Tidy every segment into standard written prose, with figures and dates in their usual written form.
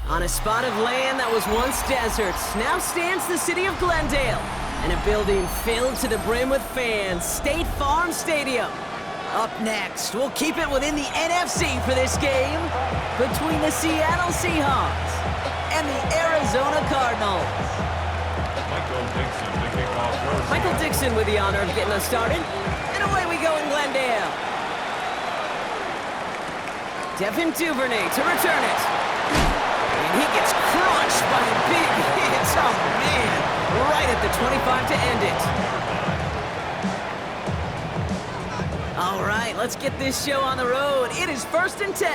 On a spot of land that was once desert, now stands the city of Glendale, and a building filled to the brim with fans, State Farm Stadium. Up next, we'll keep it within the NFC for this game between the Seattle Seahawks and the Arizona Cardinals. Michael Dixon with the honor of getting us started, and away we go in Glendale. Devin Duvernay to return it. And he gets crushed by a big hit. Oh, man. Right at the 25 to end it. All right, let's get this show on the road. It is 1st and 10.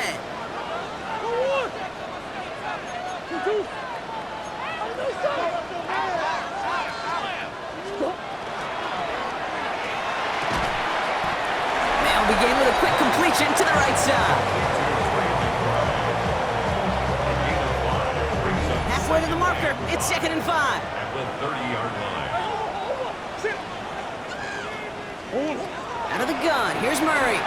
They'll begin with a quick completion to the right side. Halfway to the marker, it's 2nd and 5. At the 30-yard line. Out of the gun, here's Murray.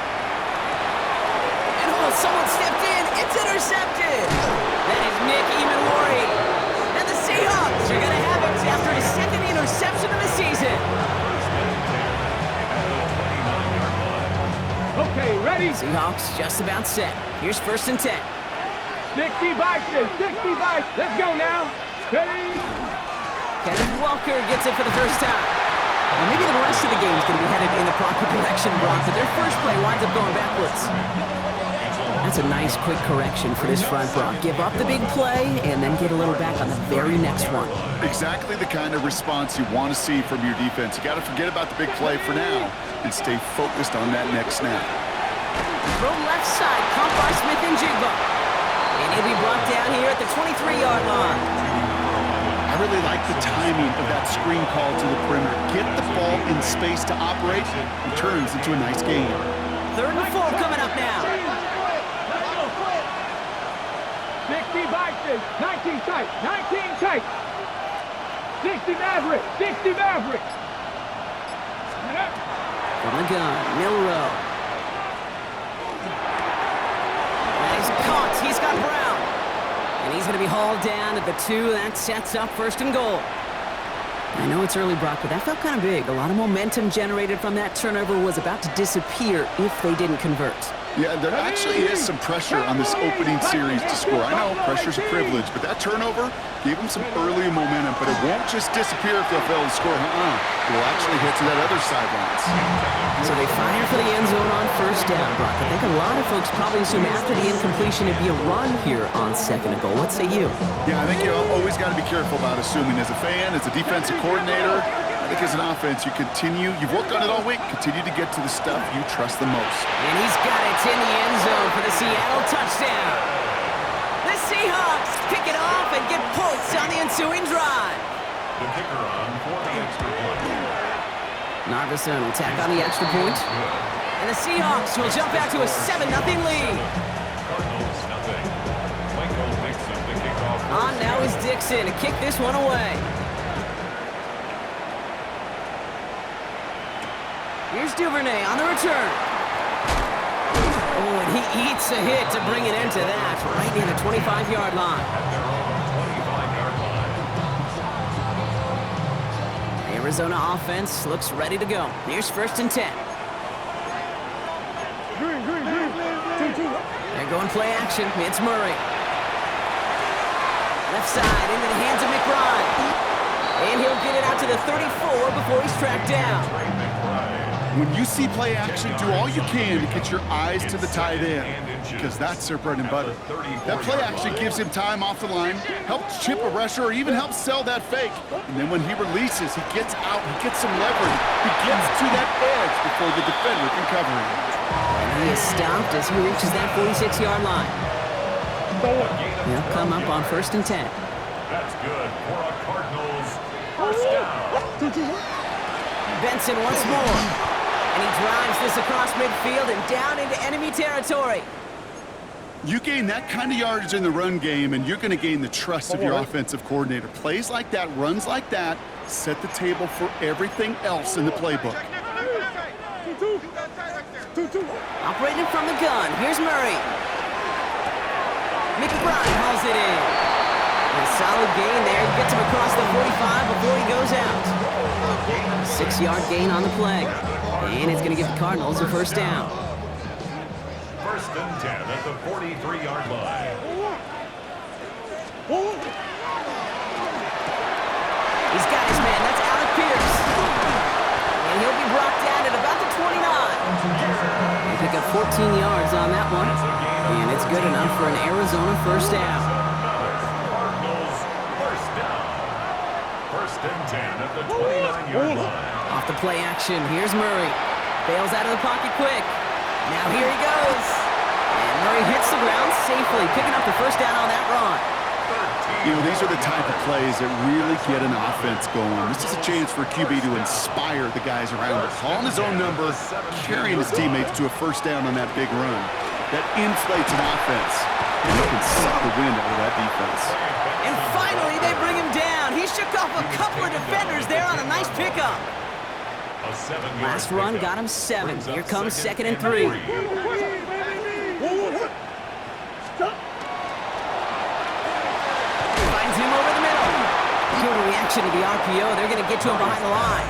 And someone stepped in, it's intercepted. That is Nick Emanwari. And the Seahawks are going to have it after his 2nd interception of the season. Okay, ready? Seahawks just about set. Here's 1st and 10. 65, let's go now. Ready? Kenneth Walker gets it for the first time. Well, maybe the rest of the game is going to be headed in the proper direction, Brock, but their first play winds up going backwards. That's a nice, quick correction for this front, Brock. Give up the big play and then get a little back on the very next one. Exactly the kind of response you want to see from your defense. You got to forget about the big play for now and stay focused on that next snap. Throw left side, caught by Smith and Jigba. And he'll be brought down here at the 23-yard line. I really like the timing of that screen call to the perimeter. Get the ball in space to operate and turns into a nice game. 3rd and 4 coming up now. 60 boxes, 19 tight, 19 tight. 60 Maverick. From the gun, Milrow. He's caught. He's got Brown. And he's going to be hauled down at the 2. That sets up 1st and goal. I know it's early, Brock, but that felt kind of big. A lot of momentum generated from that turnover was about to disappear if they didn't convert. Yeah, there actually is some pressure on this opening series to score. I know pressure's a privilege, but that turnover gave them some early momentum, but it won't just disappear if they'll fail to score. It will actually hit to that other sidelines. So they fire for the end zone on 1st down, Brock. I think a lot of folks probably assume after the incompletion it'd be a run here on 2nd and goal. What say you? Yeah, I think you always got to be careful about assuming. As a fan, as a defensive coordinator, I think as an offense, you've worked on it all week, continue to get to the stuff you trust the most. And he's got it in the end zone for the Seattle touchdown. The Seahawks pick it off and get points on the ensuing drive. The kicker on for the extra point. Narvison will tack on the extra point. And the Seahawks will jump out to a 7-0 lead. Cardinals nothing. Michael Dixon to kick off. On now is Dixon to kick this one away. Here's Duvernay on the return. Oh, and he eats a hit to bring it into that, right near the 25-yard line. They're on the 25-yard line. Arizona offense looks ready to go. Here's 1st and 10. They're going play action. It's Murray. Left side into the hands of McBride. And he'll get it out to the 34 before he's tracked down. When you see play action, do all you can to get your eyes to the tight end, because that's their bread and butter. That play action gives him time off the line, helps chip a rusher, or even helps sell that fake. And then when he releases, he gets out, he gets some leverage. He gets to that edge before the defender can cover him. And he is stopped as he reaches that 46-yard line. He'll come up on 1st and 10. That's good for a Cardinals first down. Benson once more. And he drives this across midfield and down into enemy territory. You gain that kind of yardage in the run game, and you're going to gain the trust of your offensive coordinator. Plays like that, runs like that, set the table for everything else in the playbook. Operating from the gun, here's Murray. McBride hauls it in. A solid gain there. Gets him across the 45 before he goes out. 6-yard gain on the play. And it's going to give the Cardinals a first down. First and 10 at the 43-yard line. He's got his man. That's Alec Pierce. And he'll be brought down at about the 29. They pick up 14 yards on that one. And it's good enough for an Arizona first down. Cardinals first down. First and 10 at the 29-yard line. Off the play action, here's Murray. Bails out of the pocket quick. Now here he goes. And Murray hits the ground safely, picking up the first down on that run. You know, these are the type of plays that really get an offense going. This is a chance for QB to inspire the guys around him. Calling his own number, carrying his teammates to a first down on that big run. That inflates an offense, and you can suck the wind out of that defense. And finally, they bring him down. He shook off a couple of defenders there on a nice pickup. Last run got him 7. Here comes 2nd and 3. Finds him over the middle. Good reaction to the RPO. They're going to get to him behind the line.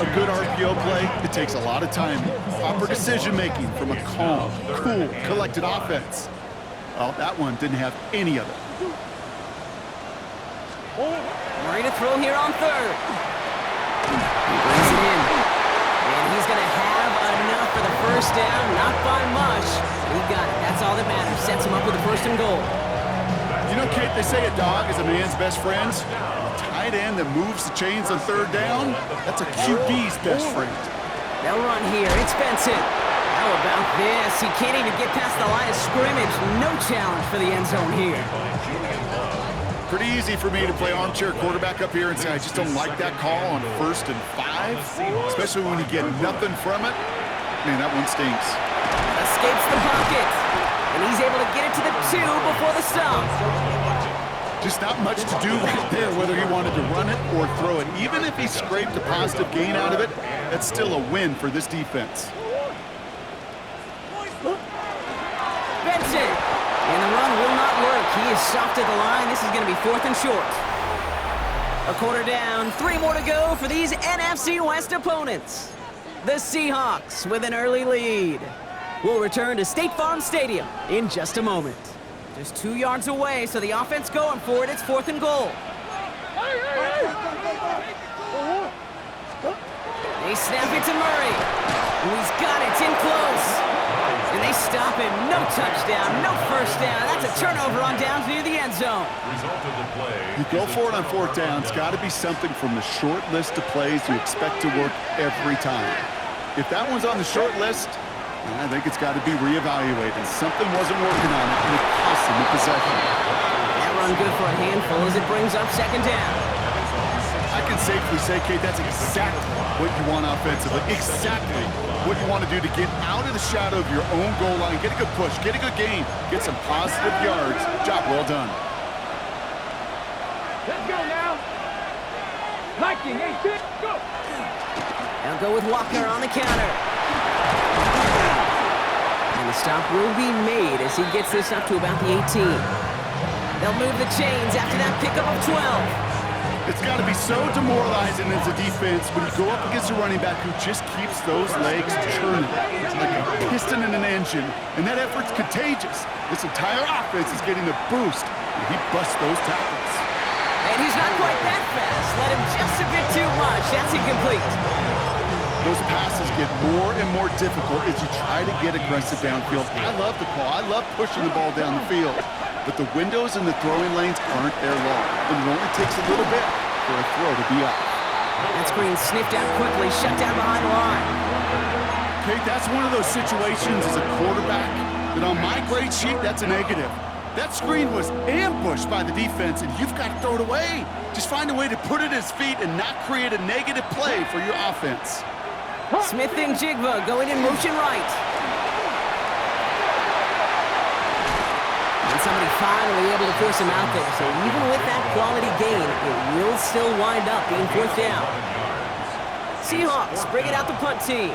A good RPO play, it takes a lot of time. Proper decision-making from a calm, cool, collected offense. Well, that one didn't have any of it. Murray to throw here on 3rd. He brings it in. And he's going to have enough for the first down. Not by much. He got it. That's all that matters. Sets him up with a 1st and goal. You know, Kate, they say a dog is a man's best friend. A tight end that moves the chains on 3rd down, that's a QB's best friend. They'll run here. It's Benson. How about this? He can't even get past the line of scrimmage. No challenge for the end zone here. Pretty easy for me to play armchair quarterback up here and say I just don't like that call on 1st and 5, especially when you get nothing from it. Man, that one stinks. Escapes the pocket. And he's able to get it to the 2 before the stop. Just not much to do right there, whether he wanted to run it or throw it. Even if he scraped a positive gain out of it, that's still a win for this defense. Benson. And the run will not work. He is soft at the line. This is going to be 4th and short. A quarter down. 3 more to go for these NFC West opponents. The Seahawks with an early lead. We'll return to State Farm Stadium in just a moment. Just 2 yards away, so the offense going for it. It's 4th and goal. They snap it to Murray. He's got it. It's in close. And they stop him. No touchdown, no first down. That's a turnover on downs near the end zone. You go for it on 4th down. It's got to be something from the short list of plays you expect to work every time. If that one's on the short list, I think it's got to be reevaluated. Something wasn't working on it, and it cost him the possession. That run good for a handful as it brings up 2nd down. I can safely say, Kate, that's exactly what you want offensively. Exactly what you want to do to get out of the shadow of your own goal line, get a good push, get a good gain, get some positive yards. Job well done. Let's go now. Liking, 18, go. They'll go with Walker on the counter. And the stop will be made as he gets this up to about the 18. They'll move the chains after that pickup of 12. It's got to be so demoralizing as a defense when you go up against a running back who just keeps those legs churning. It's like a piston in an engine, and that effort's contagious. This entire offense is getting a boost, and he busts those tackles. And he's not quite that fast. Let him just a bit too much. That's incomplete. Those passes get more and more difficult as you try to get aggressive downfield. I love the call. I love pushing the ball down the field. But the windows in the throwing lanes aren't there long. And it only takes a little bit for a throw to be up. That screen sniffed out quickly, shut down behind the line. Kate, that's one of those situations as a quarterback that on my grade sheet, that's a negative. That screen was ambushed by the defense, and you've got to throw it away. Just find a way to put it at his feet and not create a negative play for your offense. Smith and Jigba going in motion right. And somebody finally able to force him out there. So even with that quality gain, it will still wind up being 4th down. Seahawks bring it out the punt team.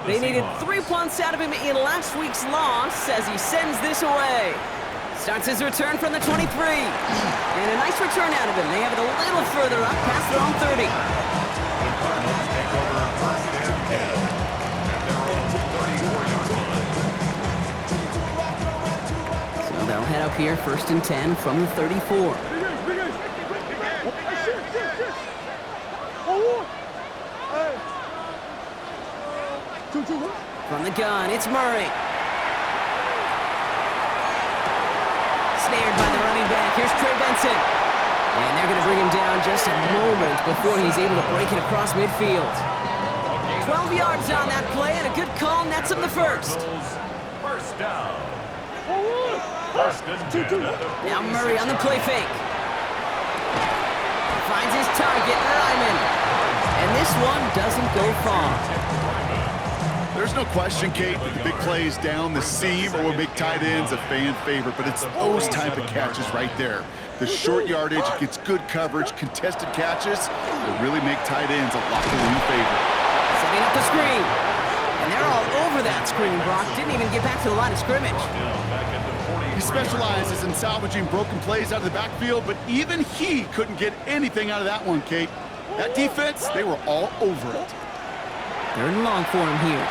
They needed 3 punts out of him in last week's loss as he sends this away. Starts his return from the 23. And a nice return out of him. They have it a little further up past their own 30. The Cardinals take over first and 10 at their own 34-yard line. So they'll head up here first and 10 from the 34. From the gun, it's Murray. Snared by the running back. Here's Trey Benson. And they're going to bring him down just a moment before he's able to break it across midfield. 12 yards on that play, and a good call nets him the first. First down. First and 10. Now Murray on the play fake. Finds his target, Ryman. And this one doesn't go far. There's no question, Kate, that the big plays down the seam or will make tight ends a fan favorite, but it's those type of catches right there. The short yardage gets good coverage, contested catches that really make tight ends a locker room favorite. Setting up the screen. And they're all over that screen, Brock. Didn't even get back to the line of scrimmage. He specializes in salvaging broken plays out of the backfield, but even he couldn't get anything out of that one, Kate. That defense, they were all over it. Third and long for him here.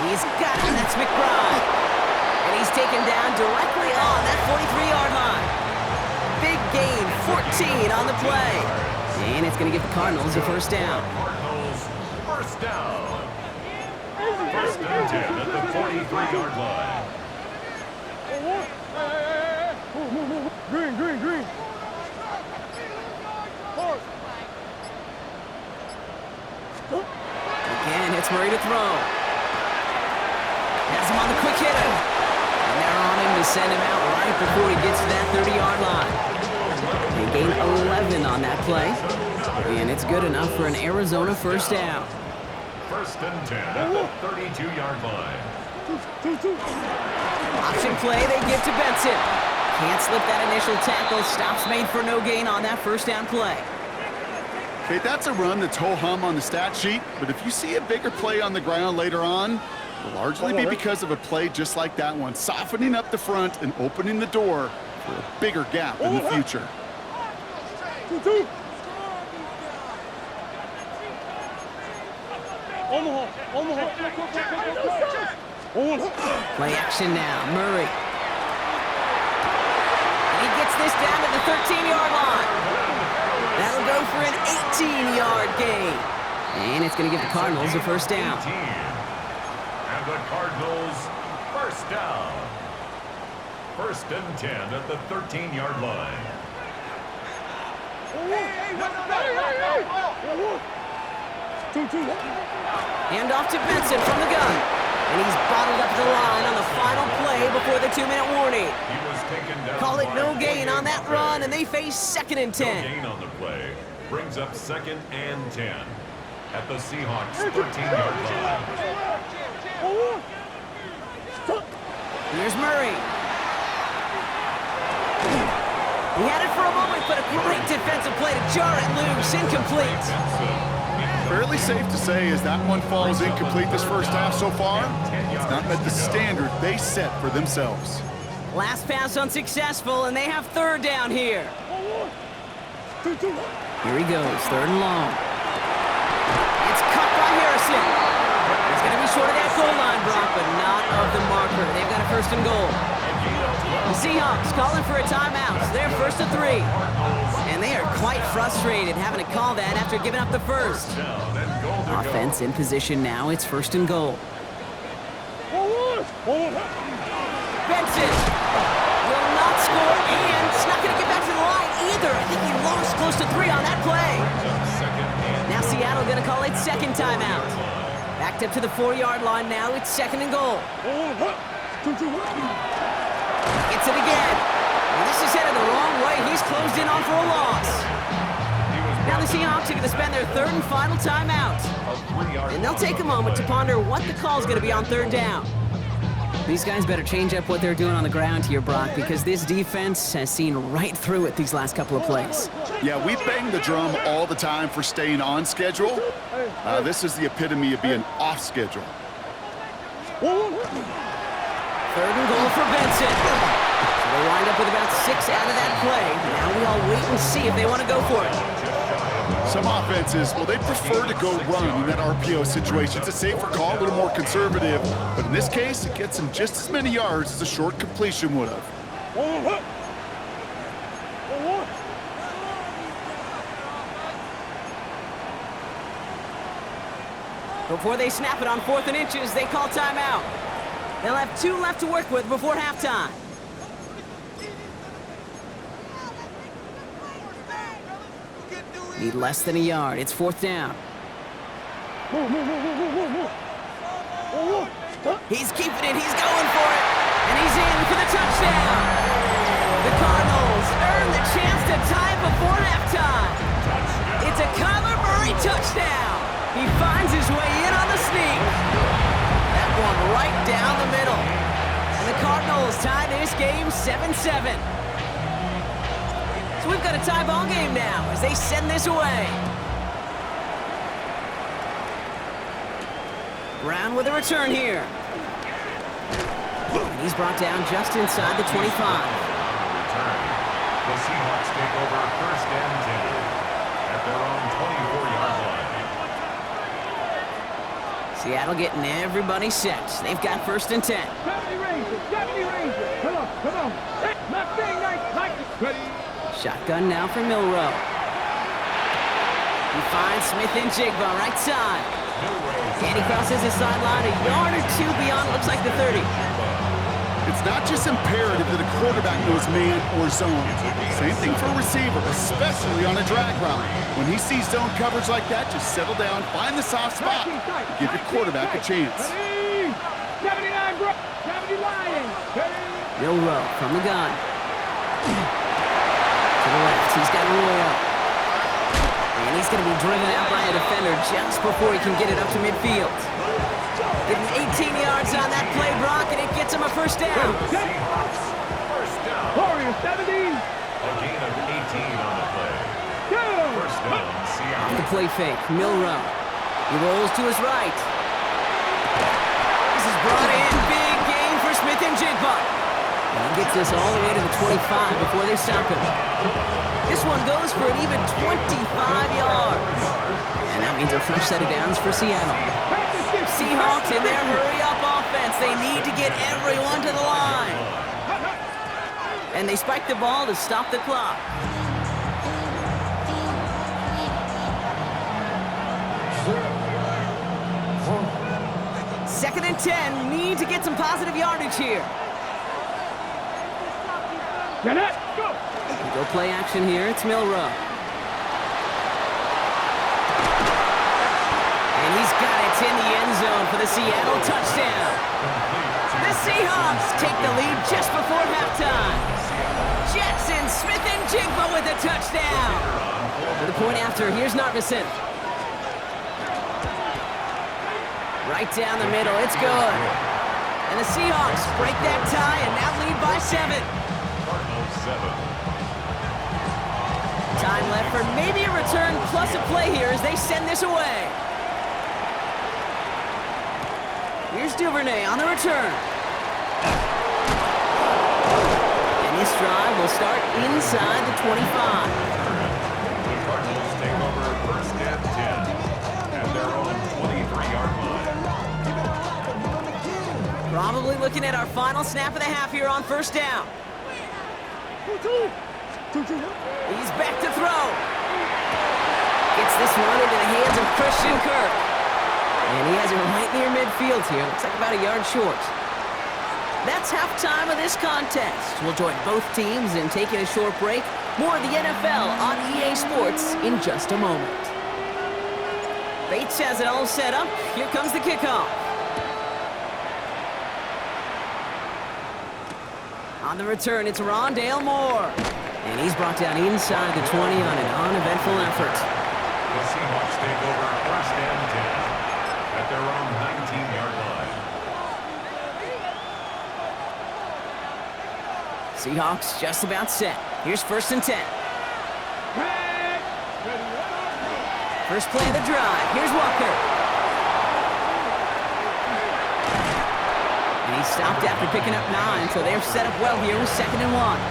He's got it. That's McBride. And he's taken down directly on that 43-yard line. Big gain, 14 on the play. And it's going to give the Cardinals a first down. Cardinals, first down. First and 10 at the 43-yard line. Green. Again, it's Murray to throw. Has him on the quick hitter. And they're on him to send him out right before he gets to that 30-yard line. They gain 11 on that play. And it's good enough for an Arizona first down. First and 10 at the 32-yard line. Option play they give to Benson. Can't slip that initial tackle. Stops made for no gain on that first down play. Okay, that's a run that's ho-hum on the stat sheet, but if you see a bigger play on the ground later on, it'll largely be because of a play just like that one, softening up the front and opening the door for a bigger gap in the future. Play action now, Murray. And he gets this down to the 13-yard line. That'll go for an 18-yard gain. And it's going to give the Cardinals a first down. And the Cardinals, first down. First and 10 at the 13-yard line. Hand off to Benson from the gun. And he's bottled up the line on the final play before the 2-minute warning. He was taken down. Call it no gain on that run, and they face second and 10. No gain on the play. Brings up second and 10 at the Seahawks 13-yard line. Here's Murray. He had it for a moment, but a great defensive play to jar it loose. Incomplete. Fairly safe to say as that one falls incomplete this first half so far, it's not met the standard they set for themselves. Last pass unsuccessful, and they have third down here. Here he goes, third and long. It's cut by Harrison. It's going to be short of that goal line, Brock, but not of the marker. They've got a first and goal. The Seahawks calling for a timeout. They're first to 3. And they are quite frustrated having to call that after giving up the first. Offense in position now. It's first and goal. Benson will not score, and it's not going to get back to the line either. I think he lost close to 3 on that play. Now Seattle going to call it second timeout. Backed up to the 4-yard line now. It's second and goal. Gets it again. And this is headed the wrong way. He's closed in on for a loss. Now the Seahawks are going to spend their third and final timeout. And they'll take a moment to ponder what the call is going to be on third down. These guys better change up what they're doing on the ground here, Brock, because this defense has seen right through it these last couple of plays. Yeah, we bang the drum all the time for staying on schedule. This is the epitome of being off schedule. 3rd and goal for Benson. So they wind up with about 6 out of that play. Now we all wait and see if they want to go for it. Some offenses, well, they prefer to go run in that RPO situation. It's a safer call, a little more conservative. But in this case, it gets them just as many yards as a short completion would have. Before they snap it on 4th and inches, they call timeout. They'll have 2 left to work with before halftime. Need less than a yard. It's 4th down. He's keeping it. He's going for it. And he's in for the touchdown. The Cardinals earn the chance to tie before halftime. It's a Kyler Murray touchdown. He finds his way in on the sneak. That one right down the middle. And the Cardinals tie this game 7-7. So we've got a tie ball game now as they send this away. Brown with a return here. And he's brought down just inside the 25. Return. The Seahawks take over 1st and 10 at their own 24-yard line. Seattle getting everybody set. They've got 1st and 10. 70 Rangers, 70 Rangers. Come on, come on. Hey, left thing, nice. Ready. Shotgun now for Milrow. He finds Smith-Njigba right side. And he crosses the sideline a yard or 2 beyond, looks like the 30. It's not just imperative that a quarterback knows man or zone. Same thing for a receiver, especially on a drag route. When he sees zone coverage like that, just settle down, find the soft spot, and give your quarterback a chance. 79, bro. 70 Lions. Milrow from the gun. To the left, he's got Roy up. And he's going to be driven out by a defender just before he can get it up to midfield. Getting 18 yards on that play, Brock, and it gets him a 1st down. Seahawks, 1st down. Warriors, 70. A gain of 18 on the play. 1st down, Off Seattle. the play fake, Milrow. He rolls to his right. This is brought in, big gain for Smith-Njigba. And he gets this all the way to the 25 before they stop him. This one goes for an even 25 yards. And that means a fresh set of downs for Seattle. Seahawks in their hurry-up offense. They need to get everyone to the line. And they spike the ball to stop the clock. Second and 10. Need to get some positive yardage here. Get it. Go. Go play action here. It's Milrow. And he's got it in the end zone for the Seattle touchdown. The Seahawks take the lead just before halftime. Jetson Smith-Njigba with a touchdown. For the point after, here's Narveson. Right down the middle. It's good. And the Seahawks break that tie and now lead by 7. Cardinals 7. Time left for maybe a return plus a play here as they send this away. Here's Duvernay on the return. And this drive will start inside the 25. The Cardinals take over 1st and 10 at their own 23-yard line. Probably looking at our final snap of the half here on 1st down. He's back to throw. Gets this one into the hands of Christian Kirk. And he has it right near midfield here. Looks like about a yard short. That's halftime of this contest. We'll join both teams in taking a short break. More of the NFL on EA Sports in just a moment. Bates has it all set up. Here comes the kickoff. On the return, it's Rondale Moore. And he's brought down inside the 20 on an uneventful effort. The Seahawks take over 1st and 10 at their own 19-yard line. Seahawks just about set. Here's 1st and 10. First play of the drive. Here's Walker. And he stopped after picking up 9, so they're set up well here with 2nd and 1.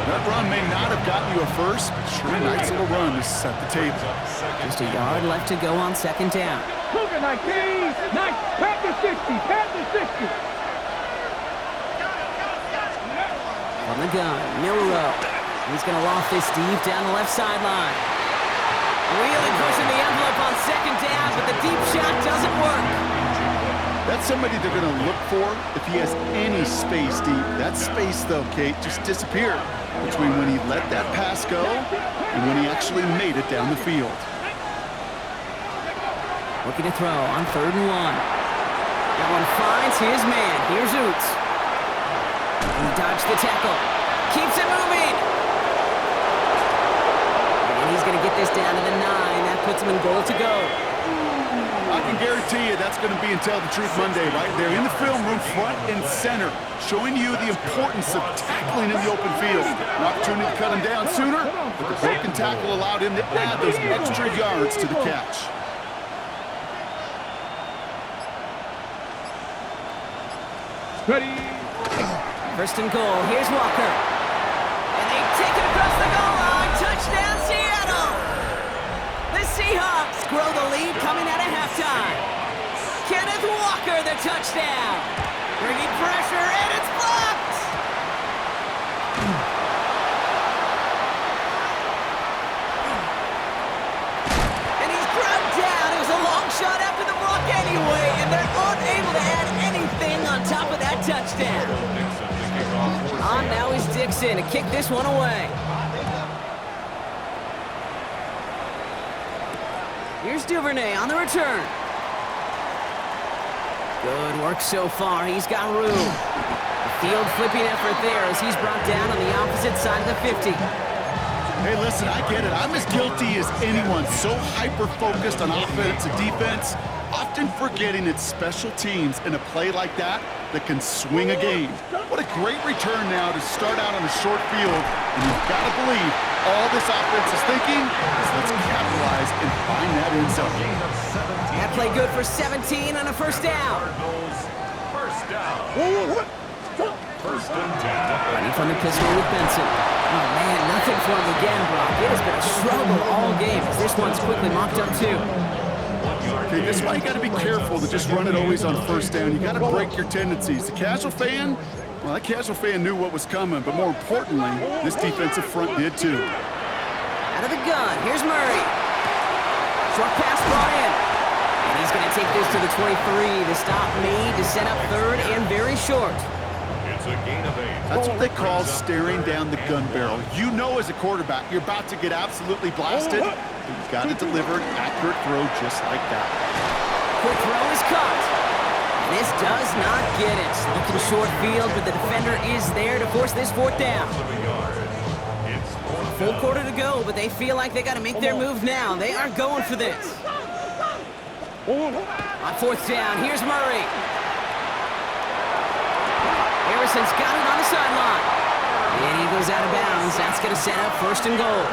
That run may not have gotten you a first, but sure a nice little run to set the table. Just a yard left to go on 2nd down. Cougar 19. Nice. Panther 60. Panther 60. From the gun, Milrow. He's going to loft this deep down the left sideline. Really pushing the envelope on 2nd down, but the deep shot doesn't work. That's somebody they're going to look for if he has any space deep. That space, though, Kate, just disappeared between when he let that pass go and when he actually made it down the field. Looking to throw on 3rd and 1. That one finds his man. Here's Oots. He dodged the tackle. Keeps it moving. And he's going to get this down to the 9. That puts him in goal to go. I can guarantee you that's going to be in Tell the Truth Monday right there in the film room, front and center, showing you the importance of tackling in the open field. An opportunity to cut him down sooner, but the broken tackle allowed him to add those extra yards to the catch. Ready. 1st and goal. Here's Walker. And they take it across the goal line. Touchdown, Seattle! The Seahawks grow the lead coming out of halftime. Kenneth Walker, the touchdown. Bringing pressure, and it's blocked! And he's dragged down. It was a long shot after the block anyway, and they're unable to add anything on top of that touchdown. On now is Dixon to kick this one away. Here's Duvernay on the return. Good work so far. He's got room. A field flipping effort there as he's brought down on the opposite side of the 50. Hey, listen, I get it. I'm as guilty as anyone. So hyper-focused on offense and defense, often forgetting it's special teams in a play like that can swing a game. What a great return now to start out on a short field, and you've got to believe all this offense is thinking is let's capitalize and find that end zone. That play good for 17 on a 1st down. First down. 1st and 10. Running from the pistol with Benson. Oh man, nothing for him again, Brock. It has been a struggle all game as this one's quickly mocked up too. Okay, this is why you got to be careful to just run it always on 1st down. You got to break your tendencies. The casual fan, well, that casual fan knew what was coming, but more importantly, this defensive front did too. Out of the gun, here's Murray. Short pass brought in. And he's going to take this to the 23. The stop made to set up 3rd and very short. It's a gain of 8. That's what they call staring down the gun barrel. You know as a quarterback, you're about to get absolutely blasted, but you've got to deliver an accurate throw just like that. Quick throw is caught. And this does not get it. Looking short field, but the defender is there to force this 4th down. Full quarter to go, but they feel like they got to make their move now. They are going for this. On 4th down, here's Murray. Harrison's got it on the sideline. And he goes out of bounds. That's going to set up 1st and goal.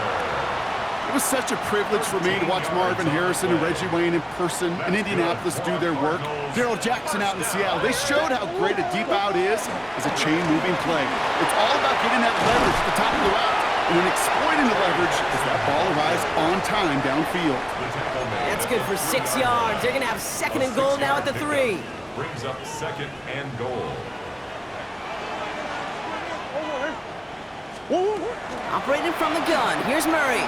It was such a privilege for me to watch Marvin Harrison and Reggie Wayne in person in Indianapolis do their work. Daryl Jackson out in Seattle. They showed how great a deep out is as a chain-moving play. It's all about getting that leverage at the top of the route and then exploiting the leverage as that ball arrives on time downfield. That's good for 6 yards. They're going to have 2nd and goal now at the 3. Brings up 2nd and goal. Operating from the gun. Here's Murray.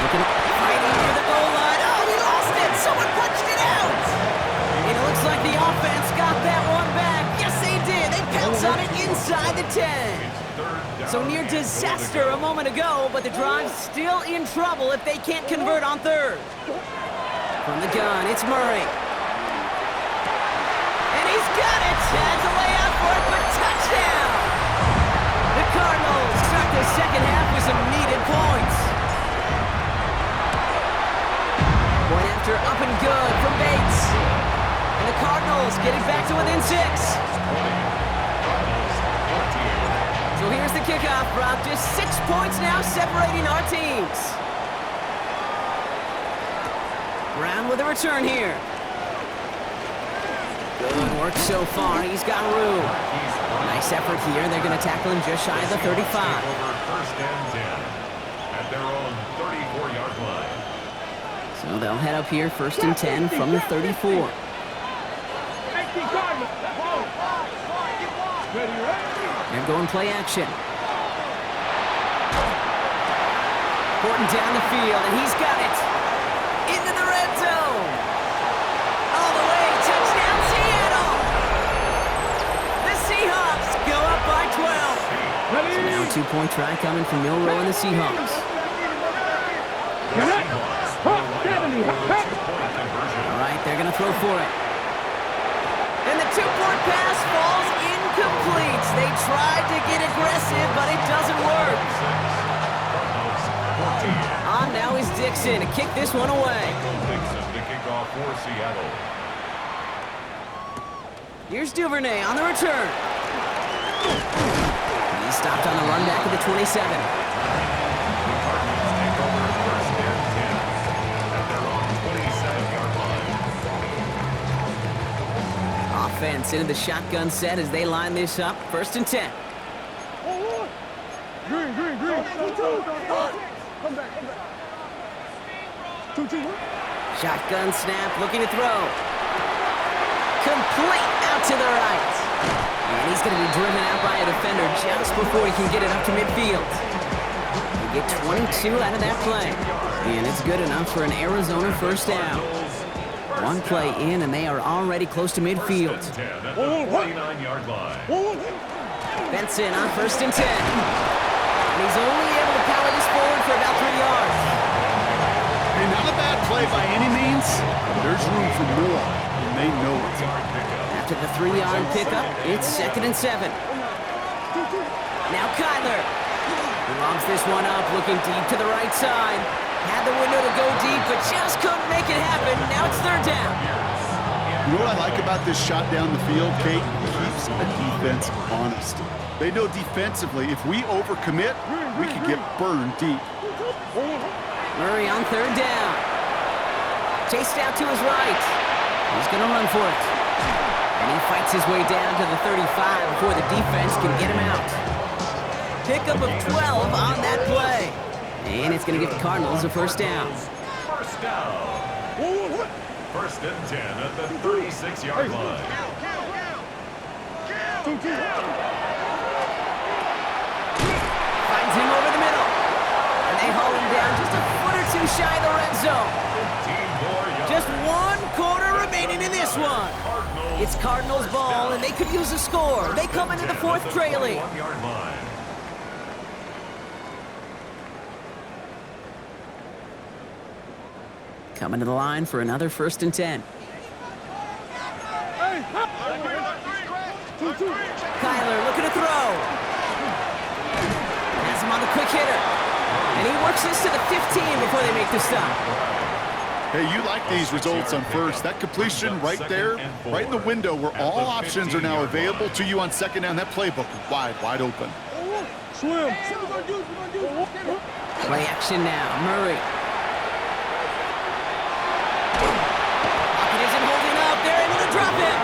Fighting near the goal line. Oh, he lost it. Someone punched it out. And it looks like the offense got that one back. Yes, they did. They pounce on it inside the 10. So near disaster a moment ago, but the drive's still in trouble if they can't convert on 3rd. From the gun, it's Murray. And he's got it. Has a layout for it, but touchdown. The Cardinals start the 2nd half with some needed points. Point after up and good from Bates. And the Cardinals getting back to within 6. kickoff, Brock. Just 6 points now separating our teams. Brown with a return here. Good work so far. He's got room. Nice effort here. They're going to tackle him just shy of the 35. First and 10 at their own 34-yard line. So they'll head up here, 1st and 10 from the 34. They're going play action. Horton down the field, and he's got it. Into the red zone. All the way, touchdown Seattle. The Seahawks go up by 12. So now a 2-point try coming from Milroe and the Seahawks. All right, they're going to throw for it. And the 2-point pass falls incomplete. They tried to get aggressive, but it doesn't work. Now is Dixon to kick this one away. Dixon to kick off for Seattle. Here's Duvernay on the return. He stopped on the run back at the 27. The Cardinals take over 1st and 10 at their own 27-yard line. Offense into the shotgun set as they line this up. 1st and 10. Green. Come back. Shotgun snap, looking to throw. Complete out to the right. And he's going to be driven out by a defender just before he can get it up to midfield. They get 22 out of that play. And it's good enough for an Arizona 1st down. 1 play in, and they are already close to midfield. 49-yard line. Benson on 1st and 10. And he's only able to power this forward for about 3 yards. Hey, not a bad play by any means. There's room for more, and they know it. After the 3-yard pickup, it's 2nd and 7. Now Kyler. He lobs this one up, looking deep to the right side. Had the window to go deep, but just couldn't make it happen. Now it's 3rd down. You know what I like about this shot down the field, Kate? It keeps the defense honest. They know defensively, if we overcommit, we could get burned deep. Murray on 3rd down. Chased out to his right. He's going to run for it. And he fights his way down to the 35 before the defense can get him out. Pickup of 12 on that play. And it's going to give the Cardinals a 1st down. 1st down. 1st and 10 at the 36-yard line. Finds him over the middle. And they haul him down just a foot or 2 shy of the red zone. Just 1 quarter remaining in this one. It's Cardinals ball, and they could use a score. They come into the 4th trailing. Coming to the line for another 1st and 10. Kyler looking to throw. Has him on the quick hitter. And he works this to the 15 before they make the stop. Hey, you like these results on 1st. That completion right there, right in the window where all options are now available to you on 2nd down. That playbook wide open. Swim. Play action now. Murray. Pocket isn't holding up. They're able to drop him.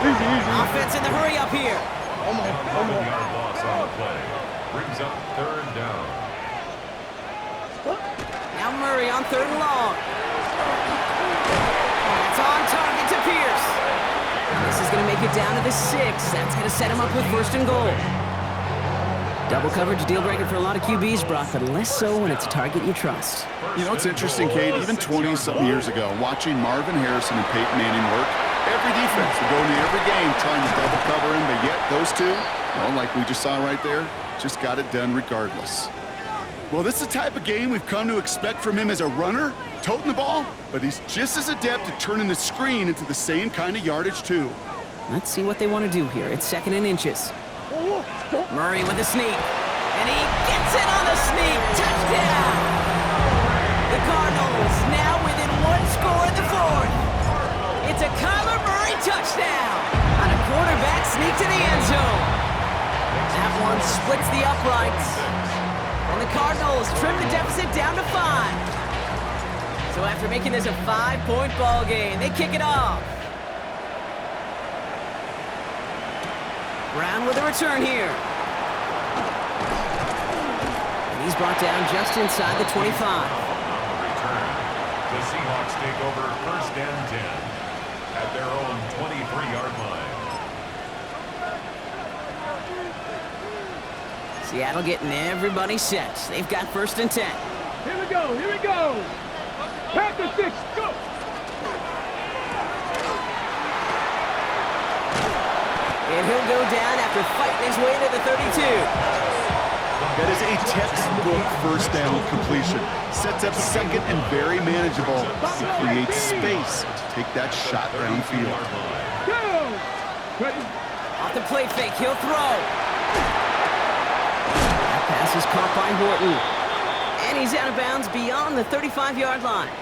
Easy. Offense in the hurry up here. 7-yard loss on the play. Brings up 3rd down. Now Murray on 3rd and long. That's on target to Pierce. And this is going to make it down to the 6. That's going to set him up with 1st and goal. Double coverage deal breaker for a lot of QBs, Brock, but less so when it's a target you trust. You know, it's interesting, Kate, even 20-something years ago, watching Marvin Harrison and Peyton Manning work, every defense would go into every game trying to double cover him, but yet those two, well, like we just saw right there, just got it done regardless. Well, this is the type of game we've come to expect from him as a runner, toting the ball, but he's just as adept at turning the screen into the same kind of yardage, too. Let's see what they want to do here. It's 2nd and inches. Murray with a sneak. And he gets it on the sneak. Touchdown! The Cardinals now within 1 score in the 4th. It's a Kyler Murray touchdown on a quarterback sneak to the end zone. That one splits the uprights. And the Cardinals trim the deficit down to 5. So after making this a 5-point ball game, they kick it off. Brown with a return here. And he's brought down just inside the 25. The Seahawks take over 1st and 10 at their own 23-yard line. Seattle getting everybody set. They've got 1st and 10. Here we go, here we go. Pack the 6, go. And he'll go down after fighting his way to the 32. That is a textbook 1st down completion. Sets up 2nd and very manageable. It creates space to take that shot downfield. Go. Ready. Off the play fake, he'll throw. That pass is caught by Horton. And he's out of bounds beyond the 35-yard line.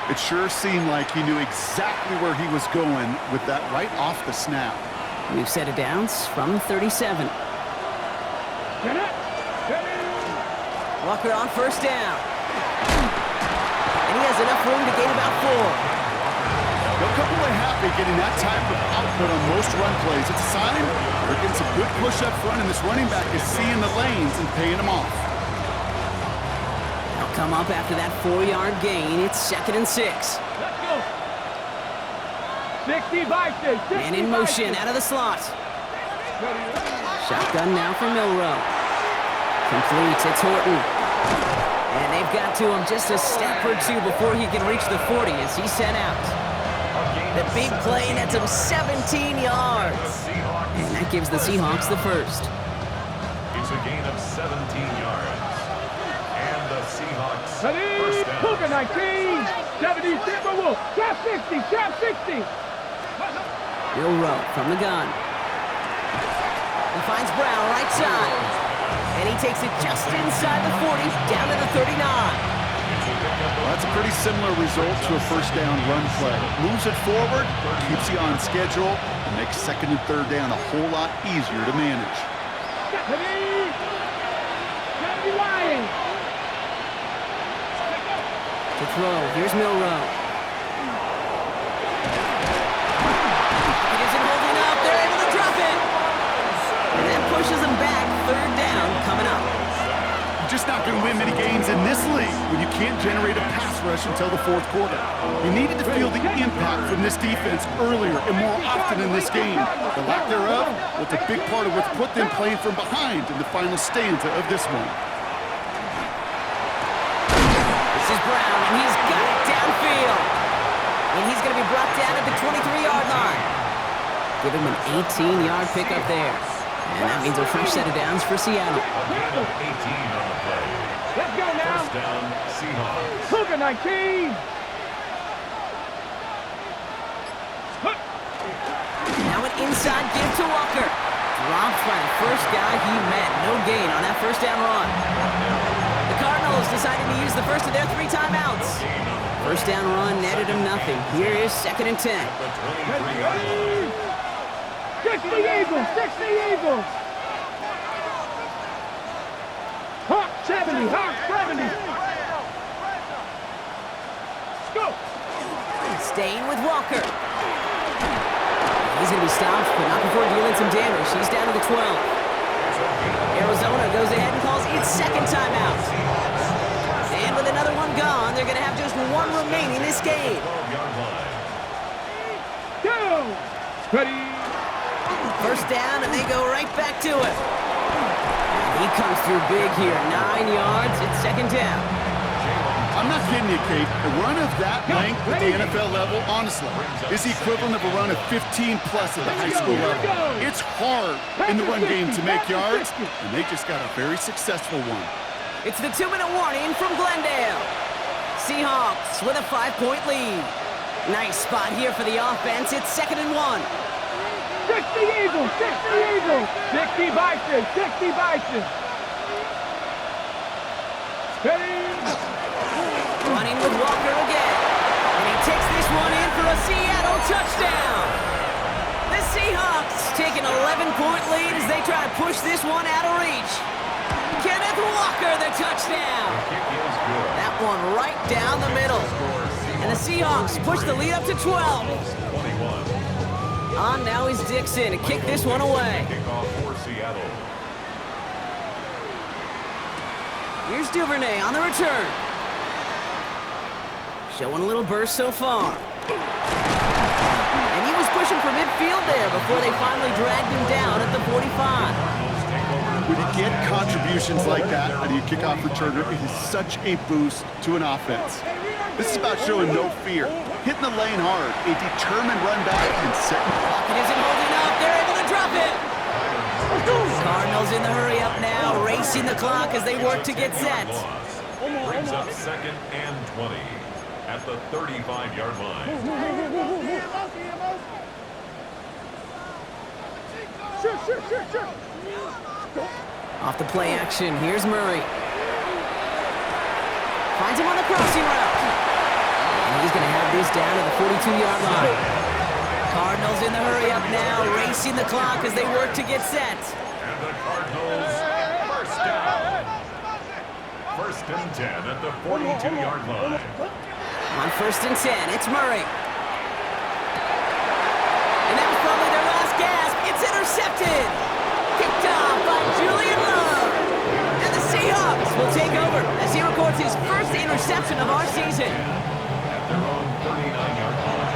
It sure seemed like he knew exactly where he was going with that right off the snap. We've set it downs from 37. Get it. Walker on 1st down. And he has enough room to gain about 4. They'll come away happy getting that type of output on most run plays. It's a sign they're getting some good push up front, and this running back is seeing the lanes and paying them off. They'll come up after that 4-yard gain. It's 2nd and 6. Let's go. 60 Bison. Man in motion out of the slot. Shotgun now for Milrow. Complete, it's Horton. And they've got to him just a step or two before he can reach the 40 as he's sent out. The big play nets him 17 yards. And that gives the Seahawks the 1st. It's a gain of 17 yards. And the Seahawks Ready. 1st down. Cougar 19. 70 Timberwolf. Trap 60. Trap 60. Milrow from the gun. He finds Brown right side. And he takes it just inside the 40, down to the 39. Well, that's a pretty similar result to a 1st down run play. Moves it forward, keeps you on schedule, and makes 2nd and 3rd down a whole lot easier to manage. Ready. Ryan. To throw, here's Milrow. He isn't holding up, they're able to drop it. And that pushes him back, 3rd down coming up. You're just not going to win many games in this league when you can't generate a pass rush until the 4th quarter. You needed to feel the impact from this defense earlier and more often in this game. The lack thereof was a big part of what's put them playing from behind in the final stanza of this one. This is Brown, and he's got it downfield. And he's going to be brought down at the 23-yard line. Give him an 18-yard pickup there. And that means a fresh set of downs for Seattle. A gain of 18 on the play. Let's go now. 1st down, Seahawks. Cougar 19. Now an inside give to Walker. Dropped by the first guy he met. No gain on that 1st down run. The Cardinals decided to use the first of their 3 timeouts. 1st down run netted him nothing. Here is 2nd and 10. 60 Eagles. 60 Eagles. Hawk 70. Hawk 70. Let's go. Staying with Walker. He's going to be stopped, but not before dealing some damage. He's down to the 12. Arizona goes ahead and calls its 2nd timeout. And with another one gone, they're going to have just 1 remaining this game. Go. Ready. 1st down, and they go right back to it. And he comes through big here. 9 yards. It's 2nd down. I'm not kidding you, Kate. A run of that length at the NFL level, honestly, is the equivalent of a run of 15-plus at the high school level. It's hard in the run game to make yards, and they just got a very successful one. It's the 2-minute warning from Glendale. Seahawks with a 5-point lead. Nice spot here for the offense. It's 2nd and 1. 60 Eagles. 60 Eagles. 60 Bison. 60 Bison. Ready. Running with Walker again. And he takes this one in for a Seattle touchdown. The Seahawks take an 11-point lead as they try to push this one out of reach. Kenneth Walker, the touchdown. That one right down the middle. And the Seahawks push the lead up to 12. On now is Dixon to kick this one away. Here's Duvernay on the return. Showing a little burst so far. And he was pushing for midfield there before they finally dragged him down at the 45. When you get contributions like that out of your kickoff returner, it is such a boost to an offense. This is about showing no fear, hitting the lane hard, a determined run back, and setting. Pocket isn't holding up. They're able to drop it. Cardinals in the hurry up now, racing the clock as they work to get set. Brings up 2nd and 20 at the 35-yard line. Sure. Off the play action, here's Murray. Finds him on the crossing route. And he's going to have this down to the 42-yard line. Cardinals in the hurry up now, racing the clock as they work to get set. And the Cardinals first down. 1st and 10 at the 42-yard line. On 1st and 10, it's Murray. And that was probably their last gasp. It's intercepted. Kicked off by Julian Love. And the Seahawks will take over as he records his first interception of our season. At their own 39-yard line.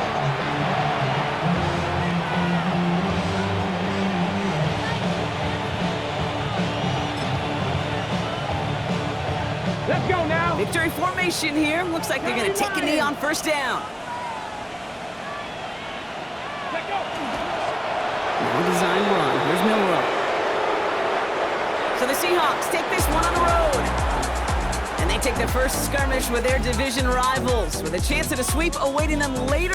Let's go now. Victory formation here. Looks like they're going to take a knee on 1st down. Let's go. No design run. Here's Milrow. So the Seahawks take this one on the road. And they take the first skirmish with their division rivals with a chance at a sweep awaiting them later.